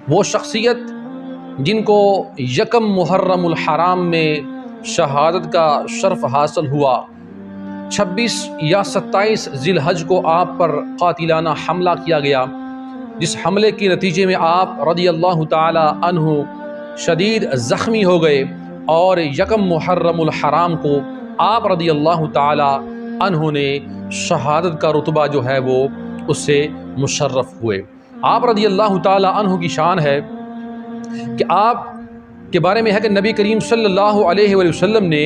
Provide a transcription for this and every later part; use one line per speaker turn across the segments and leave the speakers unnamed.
وہ شخصیت جن کو یکم محرم الحرام میں شہادت کا شرف حاصل ہوا، 26 یا 27 ذی الحج کو آپ پر قاتلانہ حملہ کیا گیا، جس حملے کے نتیجے میں آپ رضی اللہ تعالی عنہ شدید زخمی ہو گئے، اور یکم محرم الحرام کو آپ رضی اللہ تعالی عنہ نے شہادت کا رتبہ جو ہے وہ اس سے مشرف ہوئے۔ آپ رضی اللہ تعالی عنہ کی شان ہے کہ آپ کے بارے میں ہے کہ نبی کریم صلی اللہ علیہ وآلہ وسلم نے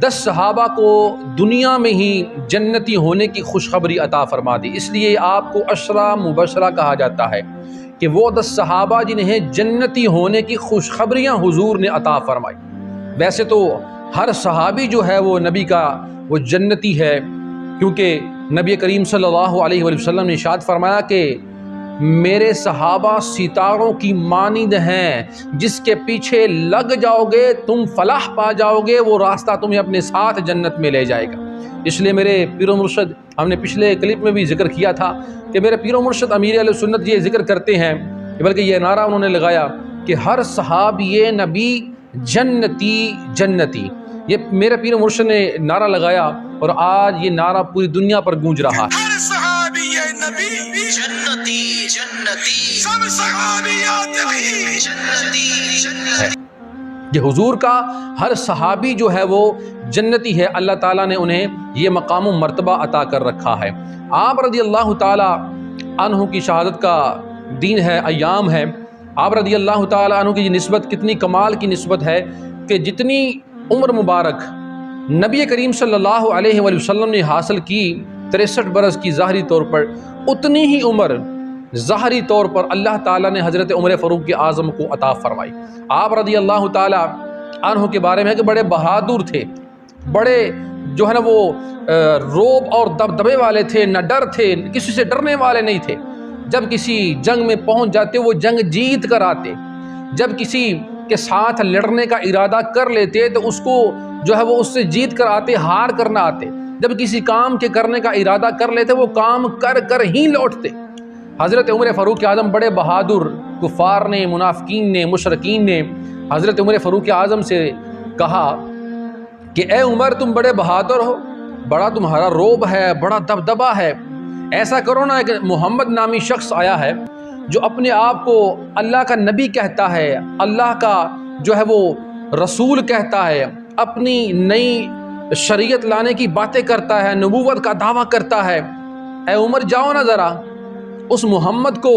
10 صحابہ کو دنیا میں ہی جنتی ہونے کی خوشخبری عطا فرما دی، اس لیے آپ کو عشرہ مبشرہ کہا جاتا ہے کہ وہ 10 صحابہ جنہیں جنتی ہونے کی خوشخبریاں حضور نے عطا فرمائی۔ ویسے تو ہر صحابی جو ہے وہ نبی کا وہ جنتی ہے، کیونکہ نبی کریم صلی اللہ علیہ وآلہ وسلم نے ارشاد فرمایا کہ میرے صحابہ ستاروں کی مانند ہیں، جس کے پیچھے لگ جاؤ گے تم فلاح پا جاؤ گے، وہ راستہ تمہیں اپنے ساتھ جنت میں لے جائے گا۔ اس لیے میرے پیر و مرشد، ہم نے پچھلے کلپ میں بھی ذکر کیا تھا کہ میرے پیر و مرشد امیر اہل سنت یہ ذکر کرتے ہیں، بلکہ یہ نعرہ انہوں نے لگایا کہ ہر صحابی نبی جنتی جنتی، یہ میرے پیر و مرشد نے نعرہ لگایا، اور آج یہ نعرہ پوری دنیا پر گونج رہا ہے۔
ہر صحابی نبی جنتی جنتی، سب صحابیات بھی جنتی جنتی۔
یہ حضور کا ہر صحابی جو ہے وہ جنتی ہے، اللہ تعالیٰ نے انہیں یہ مقام و مرتبہ عطا کر رکھا ہے۔ آپ رضی اللہ تعالی عنہ کی شہادت کا دن ہے، ایام ہے۔ آپ رضی اللہ تعالی عنہ کی نسبت کتنی کمال کی نسبت ہے کہ جتنی عمر مبارک نبی کریم صلی اللہ علیہ وآلہ وسلم نے حاصل کی 63 برس کی ظاہری طور پر، اتنی ہی عمر ظاہری طور پر اللہ تعالیٰ نے حضرت عمر فاروق اعظم کو عطا فرمائی۔ آپ رضی اللہ تعالی عنہ کے بارے میں ہے کہ بڑے بہادر تھے، بڑے جو ہے نا وہ روب اور دبدبے والے تھے، نہ ڈر تھے، کسی سے ڈرنے والے نہیں تھے۔ جب کسی جنگ میں پہنچ جاتے وہ جنگ جیت کر آتے، جب کسی کے ساتھ لڑنے کا ارادہ کر لیتے تو اس کو جو ہے وہ اس سے جیت کر آتے، ہار کر نہ آتے۔ جب کسی کام کے کرنے کا ارادہ کر لیتے وہ کام کر کر ہی لوٹتے۔ حضرت عمر فاروق اعظم بڑے بہادر، کفار نے، منافقین نے، مشرکین نے حضرت عمر فاروق اعظم سے کہا کہ اے عمر تم بڑے بہادر ہو، بڑا تمہارا روب ہے، بڑا دبدبہ ہے، ایسا کرو نا کہ محمد نامی شخص آیا ہے جو اپنے آپ کو اللہ کا نبی کہتا ہے، اللہ کا جو ہے وہ رسول کہتا ہے، اپنی نئی شریعت لانے کی باتیں کرتا ہے، نبوت کا دعویٰ کرتا ہے۔ اے عمر جاؤ نا ذرا اس محمد کو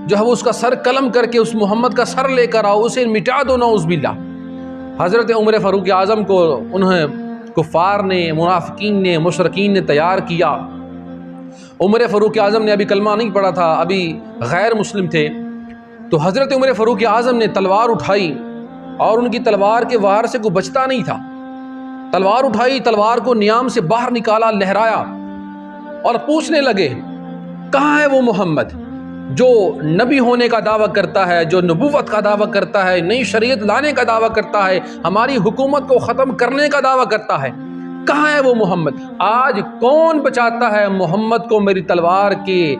جو ہے وہ اس کا سر قلم کر کے اس محمد کا سر لے کر آؤ، اسے مٹا دو نعوذ باللہ۔ حضرت عمر فاروق اعظم کو انہیں کفار نے، منافقین نے، مشرکین نے تیار کیا۔ عمر فاروق اعظم نے ابھی کلمہ نہیں پڑھا تھا، ابھی غیر مسلم تھے، تو حضرت عمر فاروق اعظم نے تلوار اٹھائی اور ان کی تلوار کے وار سے کوئی بچتا نہیں تھا۔ تلوار اٹھائی، تلوار کو نیام سے باہر نکالا، لہرایا اور پوچھنے لگے کہاں ہے وہ محمد جو نبی ہونے کا دعویٰ کرتا ہے، جو نبوت کا دعویٰ کرتا ہے، نئی شریعت لانے کا دعویٰ کرتا ہے، ہماری حکومت کو ختم کرنے کا دعویٰ کرتا ہے، کہاں ہے وہ محمد؟ آج کون بچاتا ہے محمد کو میری تلوار کے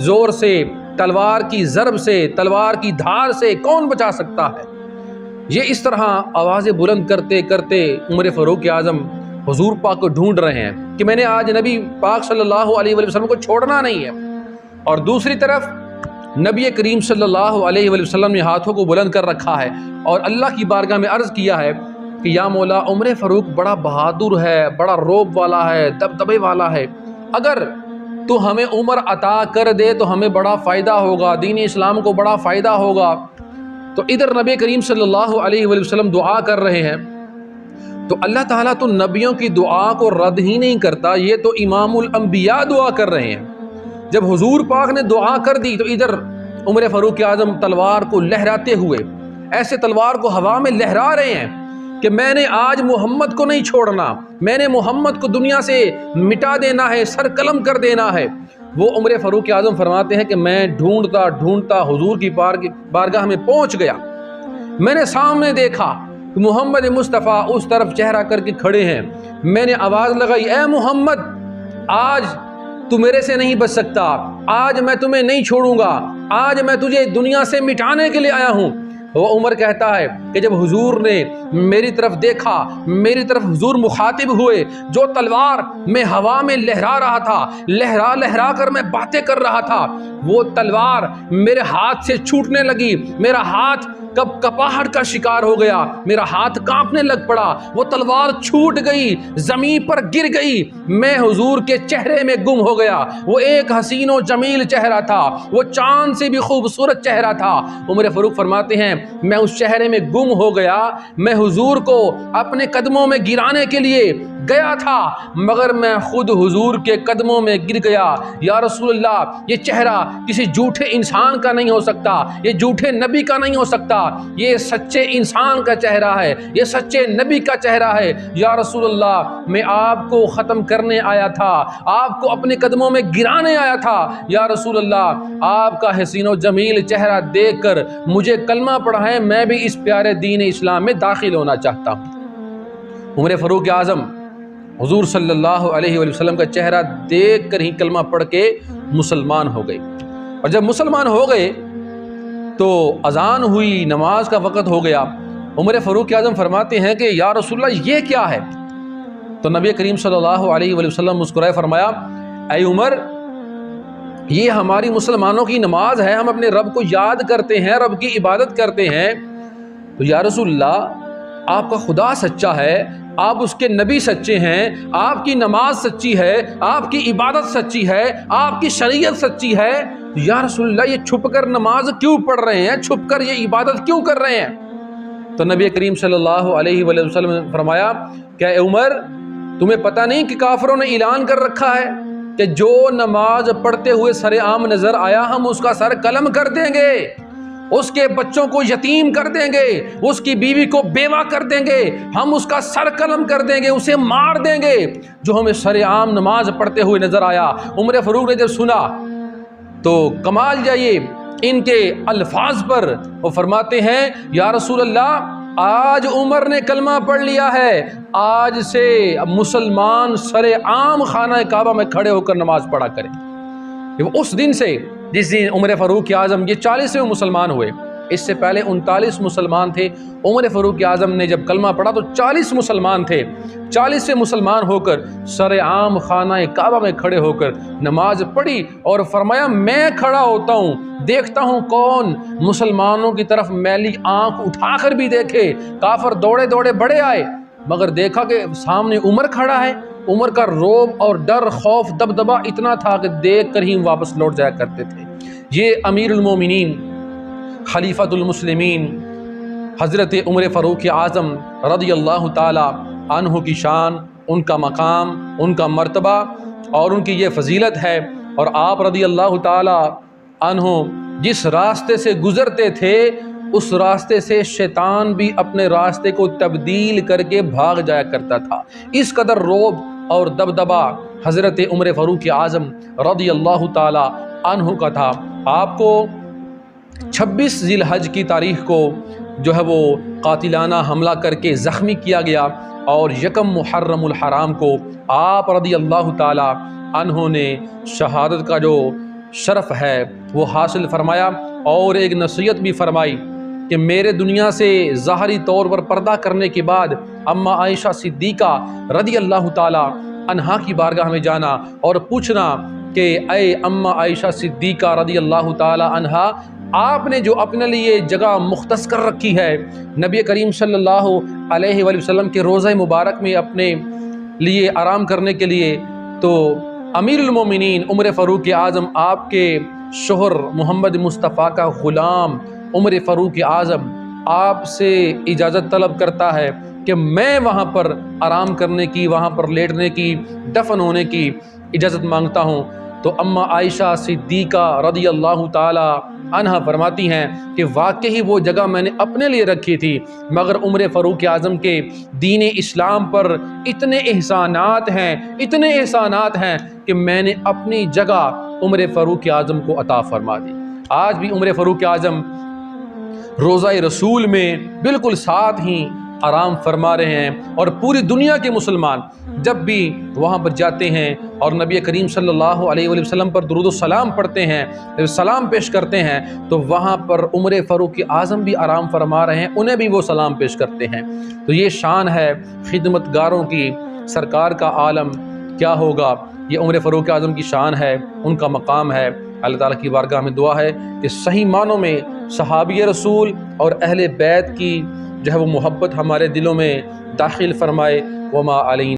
زور سے، تلوار کی ضرب سے، تلوار کی دھار سے کون بچا سکتا ہے؟ یہ اس طرح آوازیں بلند کرتے کرتے عمر فاروق اعظم حضور پاک کو ڈھونڈ رہے ہیں کہ میں نے آج نبی پاک صلی اللہ علیہ وآلہ وسلم کو چھوڑنا نہیں ہے، اور دوسری طرف نبی کریم صلی اللہ علیہ وآلہ وسلم نے ہاتھوں کو بلند کر رکھا ہے اور اللہ کی بارگاہ میں عرض کیا ہے کہ یا مولا عمر فاروق بڑا بہادر ہے، بڑا روب والا ہے، دبدبے والا ہے، اگر تو ہمیں عمر عطا کر دے تو ہمیں بڑا فائدہ ہوگا، دین اسلام کو بڑا فائدہ ہوگا۔ تو ادھر نبی کریم صلی اللہ علیہ وآلہ وسلم دعا کر رہے ہیں، تو اللہ تعالیٰ تو نبیوں کی دعا کو رد ہی نہیں کرتا، یہ تو امام الانبیاء دعا کر رہے ہیں۔ جب حضور پاک نے دعا کر دی تو ادھر عمر فاروق اعظم تلوار کو لہراتے ہوئے ایسے تلوار کو ہوا میں لہرا رہے ہیں کہ میں نے آج محمد کو نہیں چھوڑنا، میں نے محمد کو دنیا سے مٹا دینا ہے، سر قلم کر دینا ہے۔ وہ عمر فاروق اعظم فرماتے ہیں کہ میں ڈھونڈتا ڈھونڈتا حضور کی بارگاہ میں پہنچ گیا، میں نے سامنے دیکھا کہ محمد مصطفیٰ اس طرف چہرہ کر کے کھڑے ہیں، میں نے آواز لگائی اے محمد آج تو میرے سے نہیں بچ سکتا، آج میں تمہیں نہیں چھوڑوں گا، آج میں تجھے دنیا سے مٹانے کے لیے آیا ہوں۔ وہ عمر کہتا ہے کہ جب حضور نے میری طرف دیکھا، میری طرف حضور مخاطب ہوئے، جو تلوار میں ہوا میں لہرا رہا تھا، لہرا لہرا کر میں باتیں کر رہا تھا، وہ تلوار میرے ہاتھ سے چھوٹنے لگی، میرا ہاتھ کپاہٹ کا شکار ہو گیا، میرا ہاتھ کانپنے لگ پڑا، وہ تلوار چھوٹ گئی، زمین پر گر گئی، میں حضور کے چہرے میں گم ہو گیا۔ وہ ایک حسین و جمیل چہرہ تھا، وہ چاند سے بھی خوبصورت چہرہ تھا۔ عمر فاروق فرماتے ہیں میں اس چہرے میں گم ہو گیا، میں حضور کو اپنے قدموں میں گرانے کے لیے گیا تھا، مگر میں خود حضور کے قدموں میں گر گیا۔ یا رسول اللہ، یہ چہرہ کسی جھوٹے انسان کا نہیں ہو سکتا، یہ جھوٹے نبی کا نہیں ہو سکتا، یہ سچے انسان کا چہرہ ہے، یہ سچے نبی کا چہرہ ہے۔ یا رسول اللہ، میں آپ کو ختم کرنے آیا تھا، آپ کو اپنے قدموں میں گرانے آیا تھا۔ یا رسول اللہ، آپ کا حسین و جمیل چہرہ دیکھ کر مجھے کلمہ پڑھائیں، میں بھی اس پیارے دین اسلام میں داخل ہونا چاہتا ہوں۔ عمر فاروق اعظم حضور صلی اللہ علیہ وآلہ وسلم کا چہرہ دیکھ کر ہی کلمہ پڑھ کے مسلمان ہو گئے، اور جب مسلمان ہو گئے تو اذان ہوئی، نماز کا وقت ہو گیا۔ عمر فاروق اعظم فرماتے ہیں کہ یا رسول اللہ یہ کیا ہے؟ تو نبی کریم صلی اللہ علیہ وآلہ وسلم مسکرائے، فرمایا اے عمر، یہ ہماری مسلمانوں کی نماز ہے، ہم اپنے رب کو یاد کرتے ہیں، رب کی عبادت کرتے ہیں۔ تو یا رسول اللہ، آپ کا خدا سچا ہے، آپ اس کے نبی سچے ہیں، آپ کی نماز سچی ہے، آپ کی عبادت سچی ہے، آپ کی شریعت سچی ہے، تو یا رسول اللہ یہ چھپ کر نماز کیوں پڑھ رہے ہیں، چھپ کر یہ عبادت کیوں کر رہے ہیں؟ تو نبی کریم صلی اللہ علیہ وآلہ وسلم نے فرمایا کہ اے عمر، تمہیں پتہ نہیں کہ کافروں نے اعلان کر رکھا ہے کہ جو نماز پڑھتے ہوئے سر عام نظر آیا ہم اس کا سر قلم کر دیں گے، اس کے بچوں کو یتیم کر دیں گے، اس کی بیوی کو بیوہ کر دیں گے، ہم اس کا سر قلم کر دیں گے، اسے مار دیں گے جو ہمیں سر عام نماز پڑھتے ہوئے نظر آیا۔ عمر فاروق نے جب سنا تو کمال جائیے ان کے الفاظ پر، وہ فرماتے ہیں یا رسول اللہ، آج عمر نے کلمہ پڑھ لیا ہے، آج سے مسلمان سر عام خانہ کعبہ میں کھڑے ہو کر نماز پڑھا کریں۔ اس دن سے، جس دن عمر فاروق اعظم یہ 40ویں مسلمان ہوئے، اس سے پہلے 39 مسلمان تھے، عمر فاروق اعظم نے جب کلمہ پڑھا تو 40 مسلمان تھے، 40 مسلمان ہو کر سر عام خانہ کعبہ میں کھڑے ہو کر نماز پڑھی، اور فرمایا میں کھڑا ہوتا ہوں، دیکھتا ہوں کون مسلمانوں کی طرف میلی آنکھ اٹھا کر بھی دیکھے۔ کافر دوڑے دوڑے بڑے آئے، مگر دیکھا کہ سامنے عمر کھڑا ہے، عمر کا روب اور ڈر، خوف، دبدبا اتنا تھا کہ دیکھ کر ہی واپس لوٹ جایا کرتے تھے۔ یہ امیر المومنین، خلیفۃ المسلمین حضرت عمر فاروق اعظم رضی اللہ تعالی عنہ کی شان، ان کا مقام، ان کا مرتبہ اور ان کی یہ فضیلت ہے۔ اور آپ رضی اللہ تعالی عنہ جس راستے سے گزرتے تھے، اس راستے سے شیطان بھی اپنے راستے کو تبدیل کر کے بھاگ جایا کرتا تھا۔ اس قدر روب اور دبدبا حضرت عمر فاروق اعظم رضی اللہ تعالی عنہ کا تھا۔ آپ کو 26 ذی الحج کی تاریخ کو جو ہے وہ قاتلانہ حملہ کر کے زخمی کیا گیا، اور 1 محرم الحرام کو آپ رضی اللہ تعالی عنہ نے شہادت کا جو شرف ہے وہ حاصل فرمایا، اور ایک نصیحت بھی فرمائی کہ میرے دنیا سے ظاہری طور پر پردہ کرنے کے بعد اماں عائشہ صدیقہ رضی اللہ تعالی عنہا کی بارگاہ میں جانا اور پوچھنا کہ اے اماں عائشہ صدیقہ رضی اللہ تعالی عنہا، آپ نے جو اپنے لیے جگہ مختص کر رکھی ہے نبی کریم صلی اللہ علیہ وآلہ وسلم کے روضہ مبارک میں اپنے لیے آرام کرنے کے لیے، تو امیر المومنین عمر فاروق اعظم آپ کے شوہر محمد مصطفیٰ کا غلام عمر فاروق اعظم آپ سے اجازت طلب کرتا ہے کہ میں وہاں پر آرام کرنے کی، وہاں پر لیٹنے کی، دفن ہونے کی اجازت مانگتا ہوں۔ تو اماں عائشہ صدیقہ رضی اللہ تعالی عنہا فرماتی ہیں کہ واقعی وہ جگہ میں نے اپنے لیے رکھی تھی، مگر عمر فاروق اعظم کے دین اسلام پر اتنے احسانات ہیں، اتنے احسانات ہیں کہ میں نے اپنی جگہ عمر فاروق اعظم کو عطا فرما دی۔ آج بھی عمر فاروق اعظم روضہ رسول میں بالکل ساتھ ہی آرام فرما رہے ہیں، اور پوری دنیا کے مسلمان جب بھی وہاں پر جاتے ہیں اور نبی کریم صلی اللہ علیہ وآلہ وسلم پر درود و سلام پڑھتے ہیں، سلام پیش کرتے ہیں، تو وہاں پر عمر فاروق اعظم بھی آرام فرما رہے ہیں، انہیں بھی وہ سلام پیش کرتے ہیں۔ تو یہ شان ہے خدمت گاروں کی، سرکار کا عالم کیا ہوگا، یہ عمر فاروق اعظم کی شان ہے، ان کا مقام ہے۔ اللہ تعالیٰ کی بارگاہ میں دعا ہے کہ صحیح معنوں میں صحابی رسول اور اہل بیت کی جو ہے وہ محبت ہمارے دلوں میں داخل فرمائے۔ وما علینا